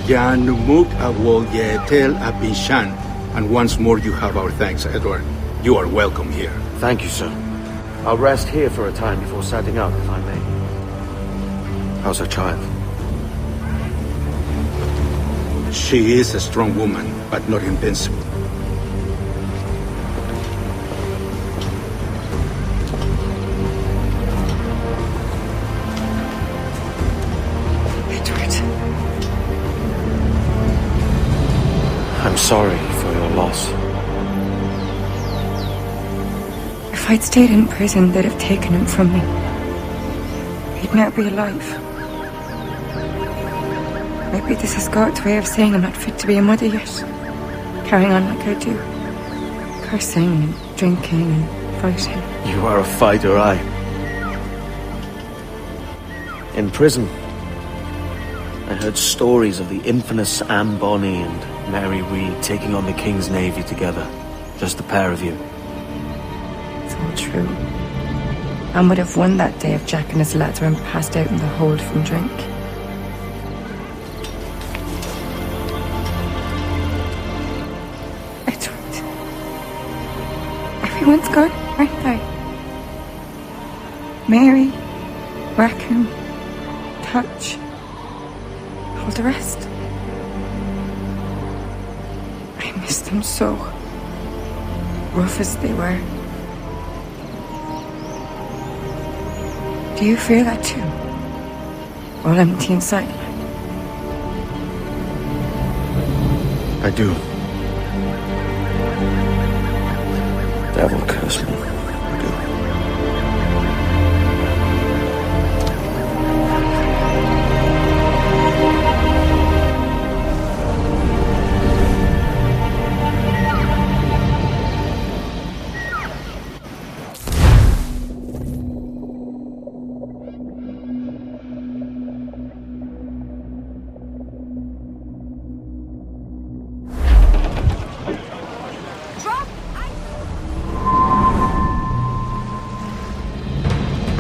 Yanumuk Awolyetel Abishan. And once more you have our thanks, Edward. You are welcome here. Thank you, sir. I'll rest here for a time before setting out, if I may. How's her child? She is a strong woman, but not invincible. I'm sorry for your loss. If I'd stayed in prison, they'd have taken him from me. He'd now be alive. Maybe this is God's way of saying I'm not fit to be a mother yet. Carrying on like I do. Cursing and drinking and fighting. You are a fighter, aye. In prison, I heard stories of the infamous Anne Bonny and Mary Read taking on the King's Navy together. Just the pair of you. It's all true. Anne would have won that day if Jack and his lads weren't passed out in the hold from drink. Edward. Everyone's gone, aren't they? Mary, Rackham, Touch, all the rest. I miss them so. Rough as they were. Do you feel that too? All empty inside? I do. Devil curse me. I do.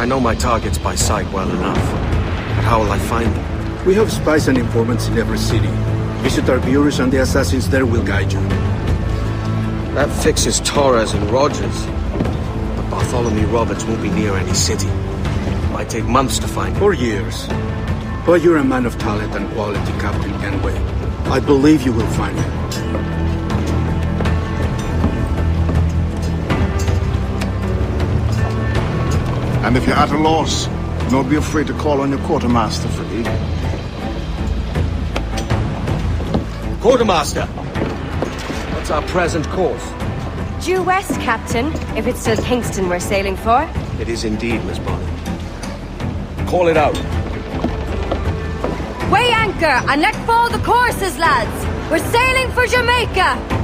I know my targets by sight well enough, but how will I find them? We have spies and informants in every city. Visit our bureaus and the assassins there will guide you. That fixes Torres and Rogers. But Bartholomew Roberts won't be near any city. Might take months to find him. Or years. But you're a man of talent and quality, Captain Kenway. I believe you will find him. And if you're at a loss, don't be afraid to call on your quartermaster for aid. Quartermaster! What's our present course? Due west, Captain, if it's still Kingston we're sailing for. It is indeed, Miss Bonny. Call it out. Weigh anchor and let fall the courses, lads! We're sailing for Jamaica!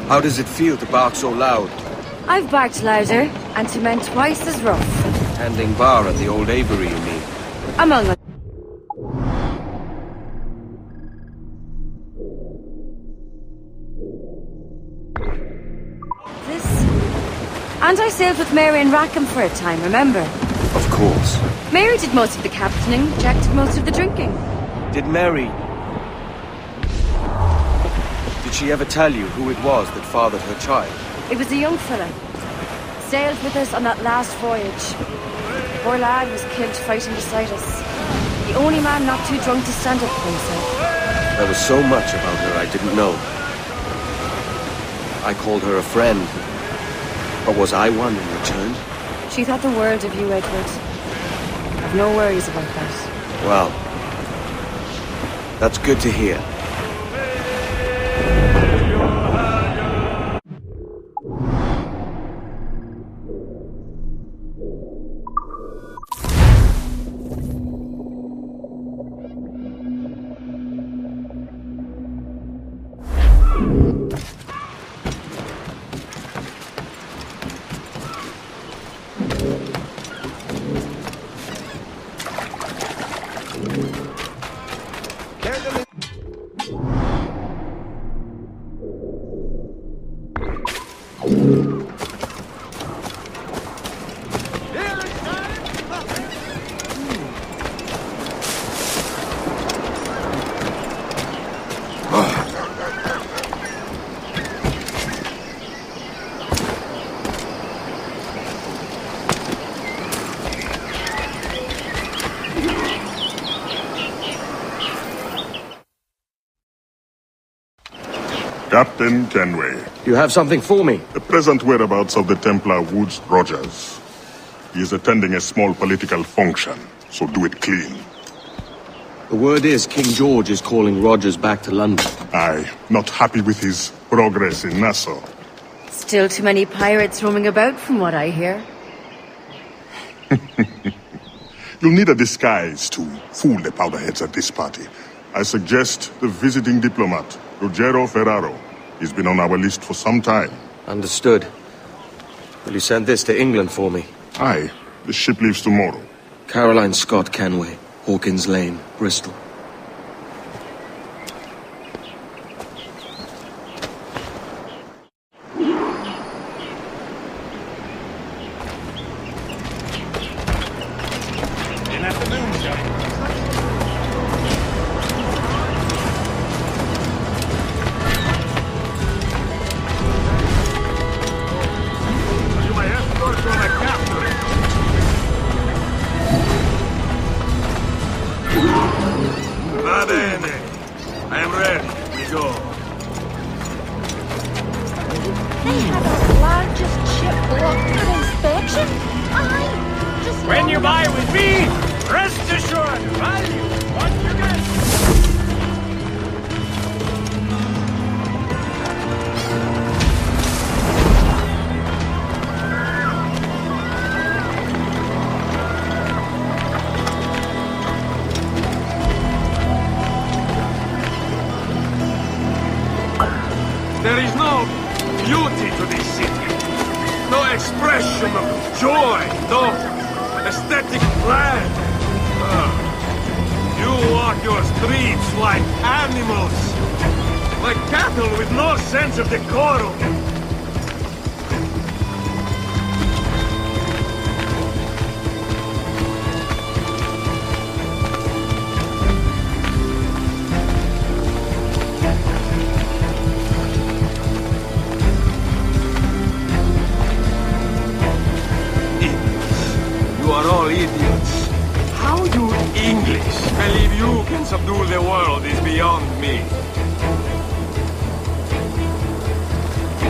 How does it feel to bark so loud? I've barked louder, and to men twice as rough. Tending bar at the old aviary, you mean? Among us. And I sailed with Mary and Rackham for a time, remember? Of course. Mary did most of the captaining, Jack did most of the drinking. Did Mary... Did she ever tell you who it was that fathered her child? It was a young fella. Sailed with us on that last voyage. Poor lad was killed fighting beside us. The only man not too drunk to stand up for himself. There was so much about her I didn't know. I called her a friend. But was I one in return? She thought the world of you, Edward. I've no worries about that. Well, that's good to hear. Captain Kenway. You have something for me? The present whereabouts of the Templar Woods Rogers. He is attending a small political function, so do it clean. The word is King George is calling Rogers back to London. Aye, not happy with his progress in Nassau. Still too many pirates roaming about from what I hear. You'll need a disguise to fool the powderheads at this party. I suggest the visiting diplomat, Ruggiero Ferraro. He's been on our list for some time. Understood. Will you send this to England for me? Aye, the ship leaves tomorrow. Caroline Scott Kenway, Hawkins Lane, Bristol. Va bene. I am ready. We go. They had our largest ship locked for inspection. When you buy with me, rest assured, value what you get. There is no beauty to this city. No expression of joy, no aesthetic plan. You walk your streets like animals. Like cattle with no sense of decorum. Idiots. How you English believe you can subdue the world is beyond me.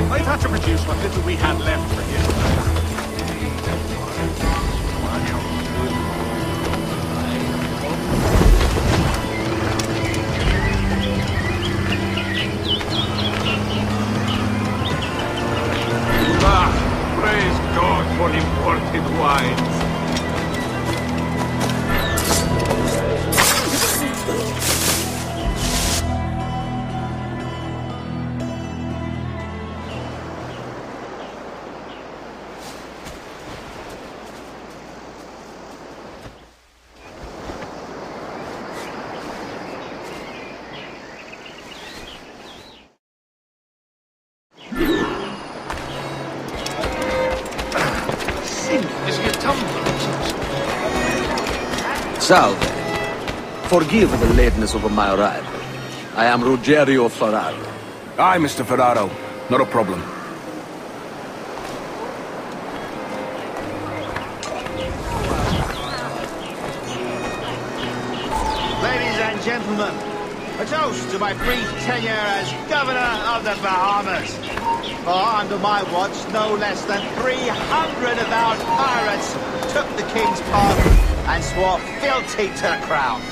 I had to reduce what little we had left for him. Praise God for imported wines. Salve. Forgive the lateness of my arrival. I am Ruggiero Ferraro. Aye, Mr. Ferraro. Not a problem. Ladies and gentlemen, a toast to my brief tenure as Governor of the Bahamas. For under my watch, no less than 300 avowed pirates took the King's pardon and swore fealty to the crown.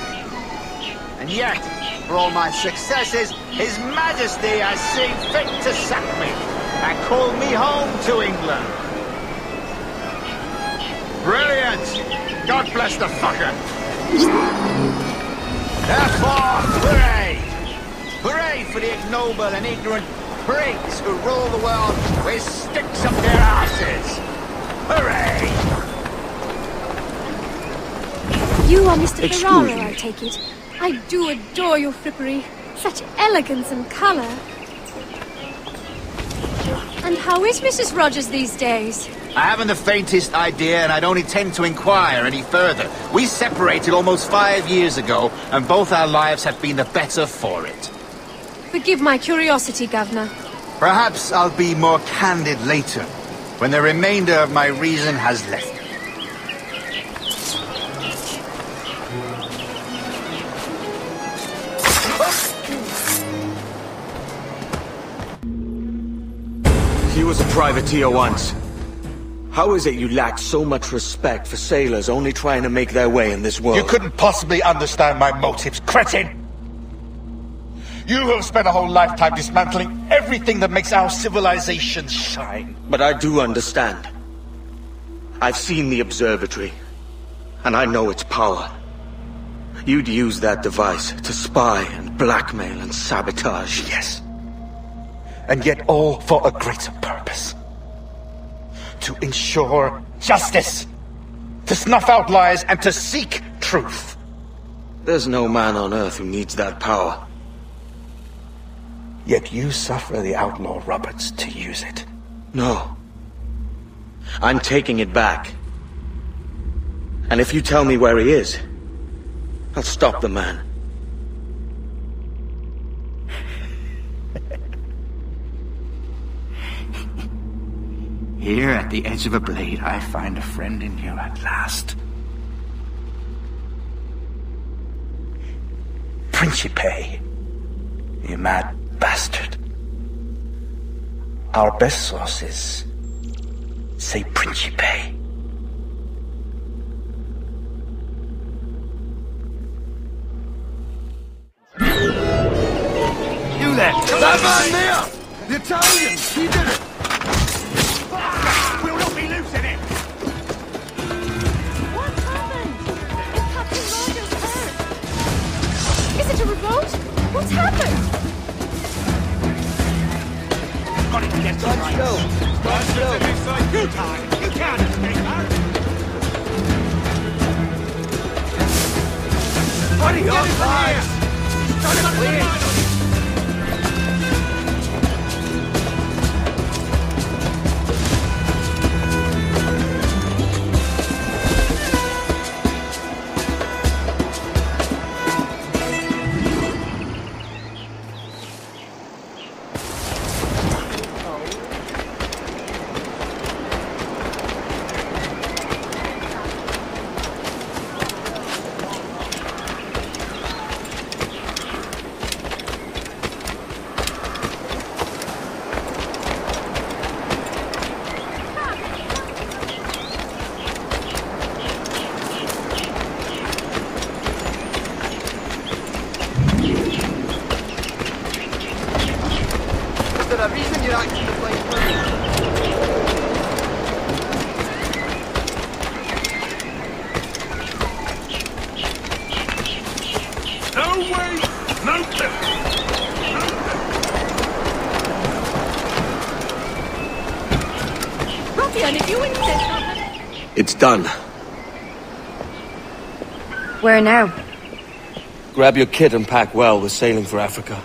And yet, for all my successes, His Majesty has seen fit to sack me and call me home to England. Brilliant! God bless the fucker! Therefore, hooray! Hooray for the ignoble and ignorant prigs who rule the world with sticks up their asses! Hooray! You are Mr. Excuse Ferraro, me. I take it. I do adore your frippery. Such elegance and colour. And how is Mrs. Rogers these days? I haven't the faintest idea, and I don't intend to inquire any further. We separated almost 5 years ago, and both our lives have been the better for it. Forgive my curiosity, Governor. Perhaps I'll be more candid later, when the remainder of my reason has left me. He was a privateer once. How is it you lack so much respect for sailors only trying to make their way in this world? You couldn't possibly understand my motives, cretin! You have spent a whole lifetime dismantling everything that makes our civilization shine. But I do understand. I've seen the observatory, and I know its power. You'd use that device to spy and blackmail and sabotage. Yes. And yet all for a greater purpose. To ensure justice. To snuff out lies and to seek truth. There's no man on Earth who needs that power. Yet you suffer the outlaw Roberts to use it. No. I'm taking it back. And if you tell me where he is, I'll stop the man. Here at the edge of a blade, I find a friend in you at last. Principe, you mad bastard. Our best sources say Principe. You there! That man there! The Italian! He did it! We'll not be losing it! What happened? Is Captain Rogers hurt? Is it a revolt? What's happened? Got it, yes, right. Go! You can't! You can't escape that! Buddy, up, guys! The reason you're acting the place No way! No clip! Ruffian, if you insist... It's done. Where now? Grab your kit and pack well. We're sailing for Africa.